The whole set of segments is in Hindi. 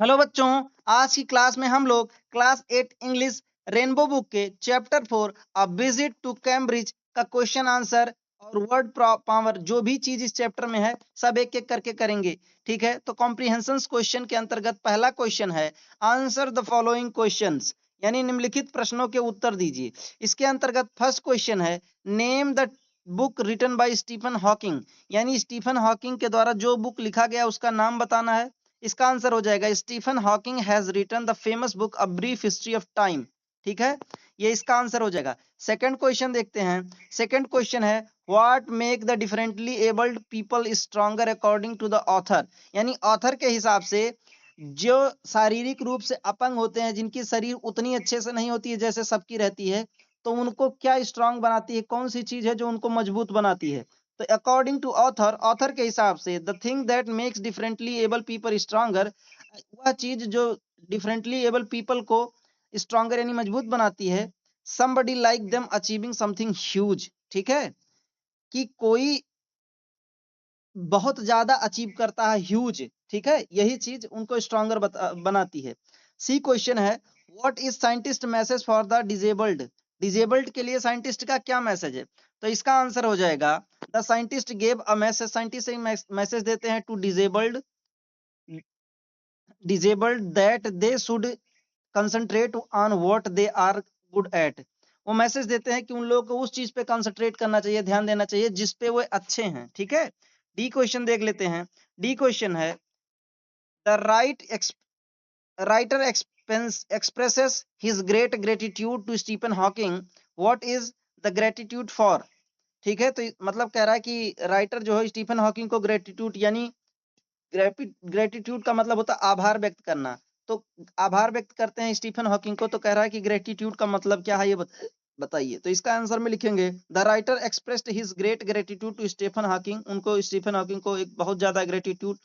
हेलो बच्चों, आज की क्लास में हम लोग क्लास 8 इंग्लिश रेनबो बुक के chapter 4 a visit to Cambridge का क्वेश्चन आंसर और वर्ड पावर जो भी चीज इस चैप्टर में है सब एक एक करके करेंगे। ठीक है, तो कॉम्प्रिहेंशन क्वेश्चन के अंतर्गत पहला क्वेश्चन है आंसर द फॉलोइंग क्वेश्चंस, यानी निम्नलिखित प्रश्नों के उत्तर दीजिए। इसके अंतर्गत फर्स्ट क्वेश्चन है name the book written by Stephen Hawking, यानी स्टीफन हॉकिंग के द्वारा जो बुक लिखा गया उसका नाम बताना है। इसका आंसर हो जाएगा Stephen Hawking has written the famous book a brief history of time. ठीक है, ये इसका आंसर हो जाएगा। सेकंड क्वेश्चन देखते हैं। सेकंड क्वेश्चन है what make the differently abled people stronger according to the author, यानी ऑथर के हिसाब से जो शारीरिक रूप से अपंग होते हैं, जिनकी शरीर उतनी अच्छे से नहीं होती है जैसे सबकी रहती है, तो उनको क्या स्ट्रांग बनाती है, कौन सी चीज है जो उनको मजबूत बनाती है। तो अकॉर्डिंग टू ऑथर, ऑथर के हिसाब से the thing that makes differently able people stronger, वह चीज जो डिफरेंटली एबल पीपल को स्ट्रांगर यानी मजबूत बनाती है, somebody like them achieving something huge। ठीक है, कि कोई बहुत ज्यादा अचीव करता है, ह्यूज। ठीक है, यही चीज उनको स्ट्रांगर बनाती है। सी क्वेश्चन है what is scientist message for the disabled, disabled के लिए साइंटिस्ट का क्या मैसेज है। तो इसका आंसर हो जाएगा the scientist gave a message, scientist message देते हैं to disabled, disabled that they should concentrate on what they are good at. वो मैसेज देते हैं कि उन लोगों को उस चीज पे कंसंट्रेट करना चाहिए, ध्यान देना चाहिए जिस पे वो अच्छे हैं। ठीक है, डी क्वेश्चन देख लेते हैं। डी क्वेश्चन है the writer expresses his great gratitude to Stephen Hawking. What is the gratitude for? ठीक है, तो मतलब कह रहा है कि राइटर जो है स्टीफन हॉकिंग को ग्रेटिट्यूड, यानी ग्रेटिट्यूड का मतलब होता है आभार व्यक्त करना। तो आभार व्यक्त करते हैं स्टीफन हॉकिंग को, तो कह रहा है कि ग्रेटिट्यूड का मतलब क्या है ये बताइए। तो इसका आंसर में लिखेंगे the writer expressed his great gratitude to Stephen Hawking, उनको स्टीफन हॉकिंग को एक बहुत ज्यादा ग्रेटिट्यूड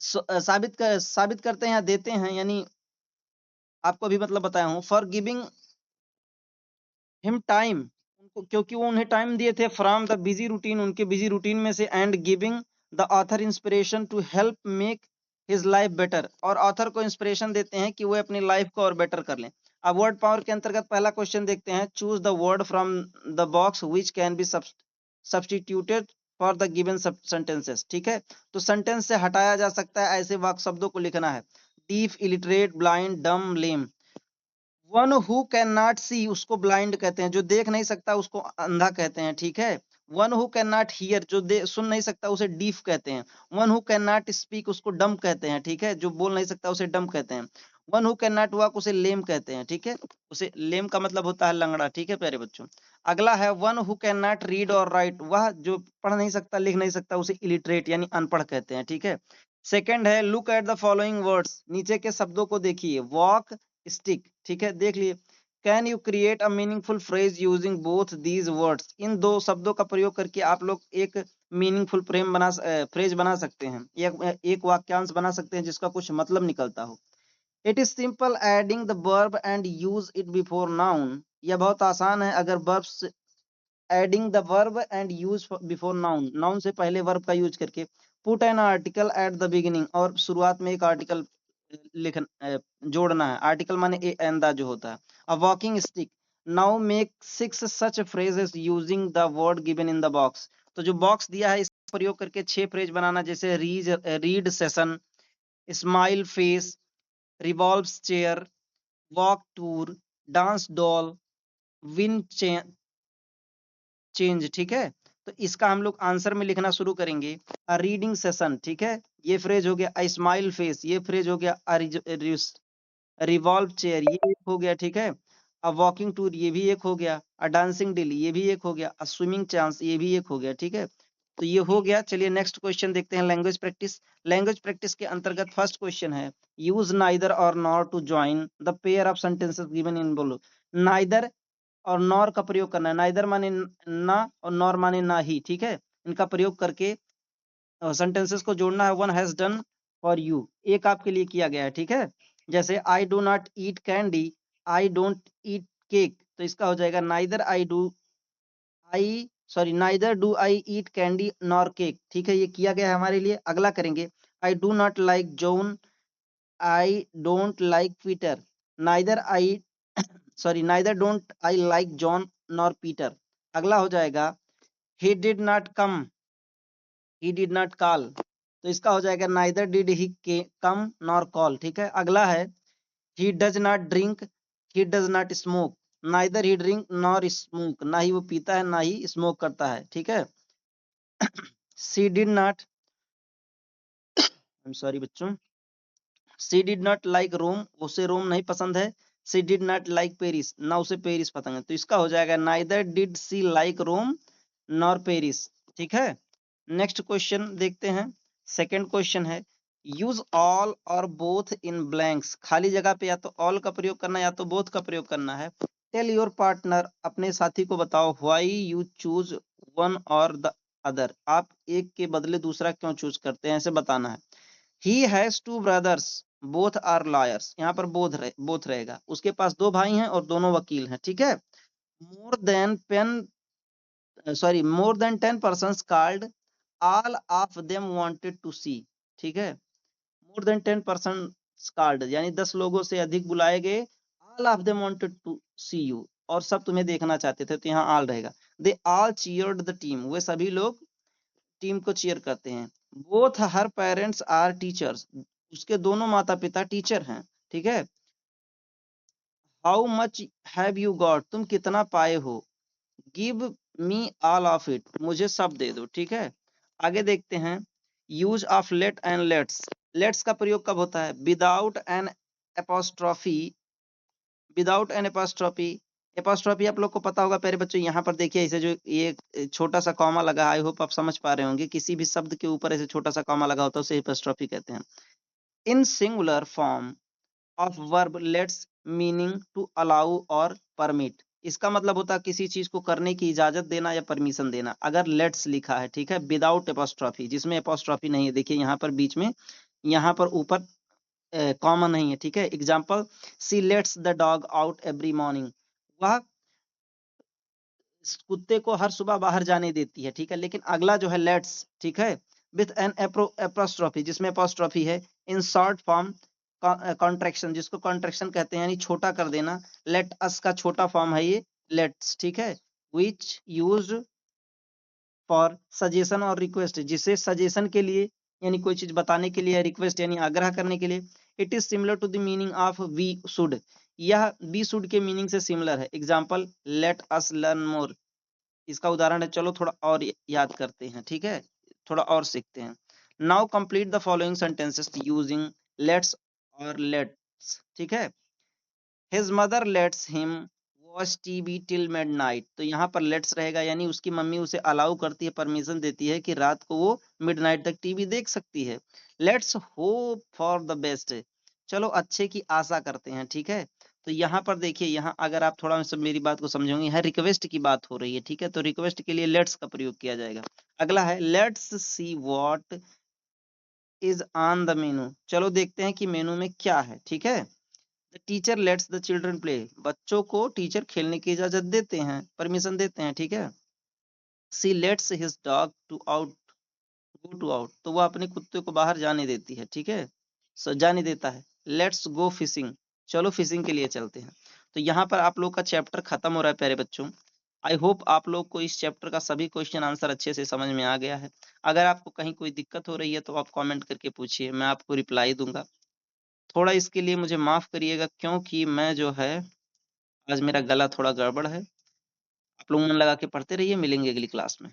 साबित करते हैं या देते हैं, यानी आपको अभी मतलब बताया हूं। फॉर गिविंग हिम टाइम, उनको क्योंकि वो उन्हें टाइम दिए थे, फ्रॉम द बिजी रूटीन, उनके बिजी रूटीन में से, and giving the author inspiration to help make his life better, और ऑथर को इंस्पिरेशन देते हैं कि वो अपनी लाइफ को और बेटर कर लें। अब वर्ड पावर के अंतर्गत पहला क्वेश्चन देखते हैं। Choose the word from the box which can be substituted for the given sentences. ठीक है, तो सेंटेंस से हटाया जा सकता है ऐसे वाक्य शब्दों को लिखना है। डीफ, इलिटरेट, ब्लाइंड, डम, लेम। वन हु कैन नॉट सी, उसको ब्लाइंड कहते हैं, जो देख नहीं सकता उसको अंधा कहते हैं। ठीक है, one who can not here, जो सुन नहीं सकता उसे डीफ कहते हैं। One who can not speak, उसको डम कहते हैं। ठीक है, जो बोल नहीं सकता उसे डम कहते हैं। One who can not walk, उसे लेम कहते हैं। ठीक है, उसे लेम का मतलब होता है लंगड़ा। ठीक है प्यारे बच्चों। अगला है one who can not read और राइट, वह जो पढ़ नहीं सकता लिख नहीं सकता उसे इलिटरेट यानी अनपढ़ कहते हैं। ठीक है, सेकंड है look at the following words, नीचे के शब्दों को देखिए। Walk, stick. ठीक है, देख लिए। Can you create a meaningful phrase using both these words, इन दो शब्दों का प्रयोग करके आप लोग एक मीनिंगफुल फ्रेज बना सकते हैं, एक वाक्यांश बना सकते हैं जिसका कुछ मतलब निकलता हो। It is simple adding the verb and use it before noun, यह बहुत आसान है अगर verb adding the verb and use before noun, noun से पहले वर्ब का यूज करके। Put an article at the beginning, और शुरुआत में एक आर्टिकल जोड़ना है। आर्टिकल माने ए एन दा जो होता है। A walking stick. Now make 6 such phrases using the word given in the box, तो जो बॉक्स दिया है इसका प्रयोग करके 6 फ्रेज बनाना, जैसे read session, smile face, revolves chair, walk tour, dance doll, win change. ठीक है, तो इसका हम लोग आंसर में लिखना शुरू करेंगे। अ रीडिंग सेशन, ठीक है, ये फ्रेज हो गया। अ स्माइल फेस, ये फ्रेज हो गया। रिवॉल्व चेयर, ये एक हो गया। ठीक है, अ वॉकिंग टूर, ये भी एक हो गया। अ डांसिंग डिल, ये भी एक हो गया। अ स्विमिंग चांस, ये भी एक हो गया। ठीक है, तो ये हो गया। चलिए नेक्स्ट क्वेश्चन देखते हैं। Language practice. लैंग्वेज प्रैक्टिस के अंतर्गत फर्स्ट क्वेश्चन है यूज नाइदर और nor to join the pair of sentences given in bold. Neither और नॉर का प्रयोग करना है। नाइदर माने ना और नॉर माने ना ही। ठीक है, इनका प्रयोग करके सेंटेंसेस को जोड़ना है। One has done for you, एक आपके लिए किया गया है। ठीक है, जैसे I do not eat candy, I don't eat cake, तो इसका हो जाएगा neither neither do I eat candy nor cake. ठीक है, ये किया गया है हमारे लिए। अगला करेंगे I do not like John, I don't like Peter, neither I neither don't I like John nor Peter। अगला हो जाएगा he did not come, he did not call, तो इसका हो जाएगा neither did he come nor call। ठीक है, अगला है he does not drink, he does not smoke, neither he drink nor smoke, ना ही वो पीता है ना ही स्मोक करता है। ठीक है, she did not, I'm sorry बच्चों, she did not like Rome, उसे रोम नहीं पसंद है। she did not like Paris, ना उसे पेरिस पसंद है। तो इसका हो जाएगा neither did she like Rome nor Paris। ठीक है, नेक्स्ट क्वेश्चन देखते हैं। सेकंड क्वेश्चन है यूज ऑल और बोथ इन ब्लैंक्स, खाली जगह पे या तो ऑल का प्रयोग करना या तो बोथ का प्रयोग करना है। टेल योर पार्टनर, अपने साथी को बताओ व्हाई यू चूज वन और द अदर, आप एक के बदले दूसरा क्यों चूज करते हैं, ऐसे बताना है। He has two brothers, both are lawyers, यहाँ पर बोथ रहेगा, उसके पास दो भाई हैं और दोनों वकील हैं। ठीक है, more than more than 10 persons called, all of them wanted to see। ठीक है, मोर देन 10 persons called यानी 10 लोगों से अधिक बुलाए गए, all of them wanted to see you, और सब तुम्हें देखना चाहते थे, तो यहाँ all रहेगा। they all cheered the team, वे सभी लोग टीम को चीयर करते हैं। both her parents are teachers, उसके दोनों माता पिता टीचर हैं। ठीक है, how much have you got, तुम कितना पाए हो। Give me all of it, मुझे सब दे दो। ठीक है, आगे देखते हैं use of let and lets. Lets का प्रयोग कब होता है, without an apostrophe, without an apostrophe. Apostrophe आप लोग को पता होगा प्यारे बच्चों, यहाँ पर देखिए इसे जो ये छोटा सा कॉमा लगा, आई होप आप समझ पा रहे होंगे, किसी भी शब्द के ऊपर ऐसे छोटा सा कॉमा लगा होता है उसे एपोस्ट्रॉफी कहते हैं। In singular form of verb lets meaning to allow और परमिट, इसका मतलब होता है किसी चीज को करने की इजाजत देना या परमिशन देना। अगर लेट्स लिखा है, ठीक है, विदाउट एपोस्ट्रॉफी, जिसमें एपोस्ट्रॉफी नहीं है, देखिए यहाँ पर बीच में, यहाँ पर ऊपर कॉमन नहीं है। ठीक है, example see let's the dog out every morning, वह कुत्ते को हर सुबह बाहर जाने देती है। ठीक है, लेकिन अगला जो है लेट्स, ठीक है, विथ एन एपोस्ट्रॉफी, जिसमें एपोस्ट्रॉफी है, इन शॉर्ट फॉर्म कॉन्ट्रैक्शन, जिसको कॉन्ट्रैक्शन कहते हैं यानी छोटा कर देना, लेट अस का छोटा फॉर्म है ये लेट्स। ठीक है, विच यूज्ड फॉर सजेशन और रिक्वेस्ट, जिसे सजेशन के लिए यानी कोई चीज बताने के लिए, रिक्वेस्ट यानी आग्रह करने के लिए। It is similar to the meaning of we should, यह वी शुड के मीनिंग से सिमिलर है। Example let us learn more, इसका उदाहरण है। चलो थोड़ा और याद करते हैं। ठीक है, थोड़ा और सीखते हैं। Now complete the following sentences using let's और लेट्स। ठीक है, his mother let's him watch TV till midnight, तो यहाँ पर लेट्स रहेगा यानी उसकी मम्मी उसे अलाउ करती है, परमिशन देती है कि रात को वो मिडनाइट तक टीवी देख सकती है। Let's hope for the best, चलो अच्छे की आशा करते हैं। ठीक है, तो यहाँ पर देखिए, यहाँ अगर आप थोड़ा सब मेरी बात को समझोगे, यहाँ रिक्वेस्ट की बात हो रही है। ठीक है, तो रिक्वेस्ट के लिए लेट्स का प्रयोग किया जाएगा। अगला है let's see what is on the मेनू, चलो देखते हैं कि मेनू में क्या है। ठीक है, the teacher let's the children play, बच्चों को टीचर खेलने की इजाजत देते हैं, परमिशन देते हैं। ठीक है, she lets his dog to out, go to out, तो वह अपने कुत्ते को बाहर जाने देती है। ठीक है, जाने देता है। लेट्स गो फिशिंग, चलो फिशिंग के लिए चलते हैं। तो यहाँ पर आप लोग का चैप्टर खत्म हो रहा है प्यारे बच्चों। आई होप आप लोग को इस चैप्टर का सभी क्वेश्चन आंसर अच्छे से समझ में आ गया है। अगर आपको कहीं कोई दिक्कत हो रही है तो आप कमेंट करके पूछिए, मैं आपको रिप्लाई दूंगा। थोड़ा इसके लिए मुझे माफ करिएगा, क्योंकि मैं जो है आज मेरा गला थोड़ा गड़बड़ है। आप लोग मन लगा के पढ़ते रहिए, मिलेंगे अगली क्लास में।